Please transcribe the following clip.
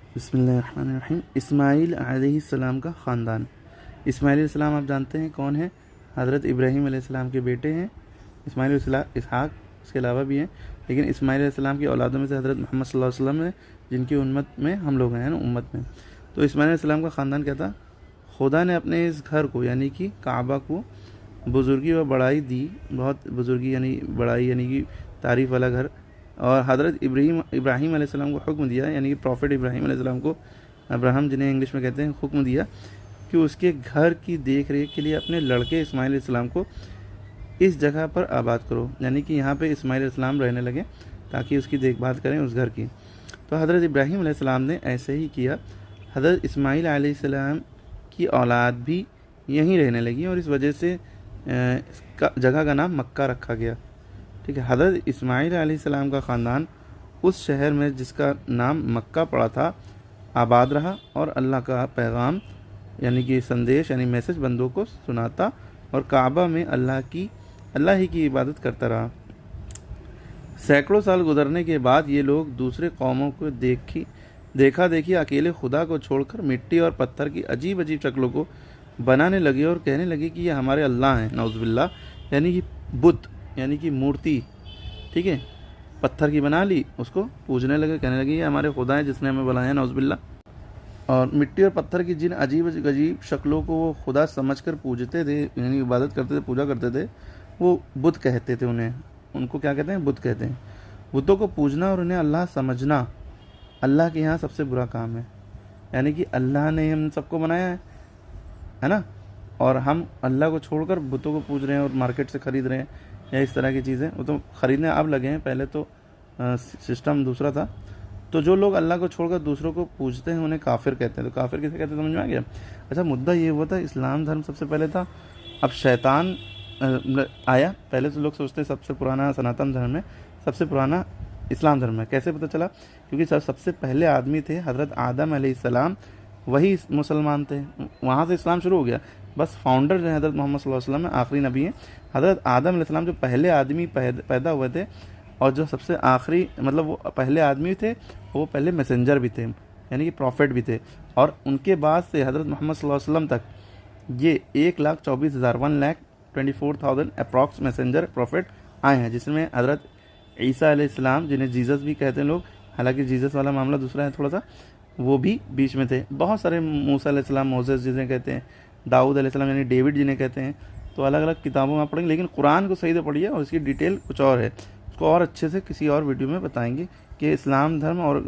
बिस्मिल्लाहिर्रहमानिर्रहीम। इस्माईल अलैहिस्सलाम का ख़ानदान। इस्माईल अलैहिस्सलाम आप जानते हैं कौन है? हज़रत इब्राहीम अलैहिस्सलाम के बेटे हैं। इस्माईल इसहाक़ इसके अलावा भी हैं, लेकिन इस्माईल अलैहिस्सलाम की औलादों में से हज़रत मोहम्मद सल्लल्लाहु अलैहि वसल्लम है, जिनकी उम्मत में हम लोग हैं ना, उम्मत में। तो इस्माईल अलैहिस्सलाम का ख़ानदान क्या था? खुदा ने अपने इस घर को यानी कि काबा को बुज़ुर्गी व बड़ाई दी, बहुत बुज़ुर्गी यानी बड़ाई यानी कि तारीफ़ वाला घर। और हज़रत इब्राहीम अलैहिस्सलाम को हुक्म दिया, यानी कि प्रॉफिट इब्राहीम अलैहिस्सलाम को, अब्राहम जिन्हें इंग्लिश में कहते हैं, हुक्म दिया कि उसके घर की देख रेख के लिए अपने लड़के इस्माईल अलैहिस्सलाम को इस जगह पर आबाद करो, यानी कि यहाँ पे इस्माईल अलैहिस्सलाम रहने लगे ताकि उसकी देखभाल करें उस घर की। तो हज़रत इब्राहीम अलैहिस्सलाम ने ऐसे ही किया। हज़रत इस्माईल अलैहिस्सलाम की औलाद भी यहीं रहने लगी और इस वजह से जगह का नाम मक्का रखा गया। ठीक है। हज़रत इस्माईल अलैहिस्सलाम का ख़ानदान उस शहर में जिसका नाम मक्का पड़ा था आबाद रहा और अल्लाह का पैगाम यानी कि संदेश यानी मैसेज बंदों को सुनाता और काबा में अल्लाह ही की इबादत करता रहा। सैकड़ों साल गुजरने के बाद ये लोग दूसरे कौमों को देखा देखी अकेले खुदा को छोड़कर मिट्टी और पत्थर की अजीब अजीब शक्लों को बनाने लगे और कहने लगे कि ये हमारे अल्लाह हैं, नौज़ुबिल्लाह। यानी कि बुत यानी कि मूर्ति, ठीक है, पत्थर की बना ली, उसको पूजने लगे, कहने लगे ये हमारे खुदा है जिसने हमें बनाया, नौज़ुबिल्लाह। और मिट्टी और पत्थर की जिन अजीब अजीब शक्लों को वो खुदा समझकर पूजते थे, यानी इबादत करते थे, पूजा करते थे, वो बुत कहते थे। उनको क्या कहते हैं? बुत कहते हैं। बुतों को पूजना और उन्हें अल्लाह समझना अल्लाह के यहाँ सबसे बुरा काम है। यानी कि अल्लाह ने हम सबको बनाया है ना, और हम अल्लाह को छोड़कर बुतों को पूज रहे हैं और मार्केट से ख़रीद रहे हैं या इस तरह की चीज़ें। वो तो ख़रीदने अब लगे हैं, पहले तो सिस्टम दूसरा था। तो जो लोग अल्लाह को छोड़कर दूसरों को पूजते हैं उन्हें काफिर कहते हैं। तो काफिर किसे कहते हैं, समझ में आ गया? अच्छा, मुद्दा ये हुआ था, इस्लाम धर्म सबसे पहले था, अब शैतान आया। पहले तो लोग सोचते सबसे पुराना सनातन धर्म है, सबसे पुराना इस्लाम धर्म है। कैसे पता चला? क्योंकि सबसे पहले आदमी थे हज़रत आदम अलैहिस्सलाम, वही मुसलमान थे, वहाँ से इस्लाम शुरू हो गया। बस फाउंडर जो है हज़रत मोहम्मद सल्लल्लाहु अलैहि वसल्लम है, आखिरी नबी हैं। हज़रत आदम अलैहिस्सलाम जो पहले आदमी पैदा हुए थे और जो सबसे आखिरी, मतलब वो पहले आदमी थे, वो पहले मैसेंजर भी थे, यानी कि प्रॉफिट भी थे। और उनके बाद से हज़रत मोहम्मद सल्लल्लाहु अलैहि वसल्लम तक ये 1,24,000 1,24,000 अप्रॉक्स मैसेंजर प्रॉफिट आए हैं, जिसमें हज़रत ईसा अलैहिस्सलाम, जिन्हें जीसस भी कहते हैं लोग, हालांकि जीसस वाला मामला दूसरा है थोड़ा सा, वो भी बीच में थे। बहुत सारे मूसा अलैहिस्सलाम, मोसेस जिन्हें कहते हैं, दाऊद अलैहिस्सलाम यानी डेविड जिन्हें कहते हैं। तो अलग अलग किताबों में आप पढ़ेंगे, लेकिन कुरान को सही से पढ़िए और इसकी डिटेल कुछ और है, उसको और अच्छे से किसी और वीडियो में बताएंगे कि इस्लाम धर्म और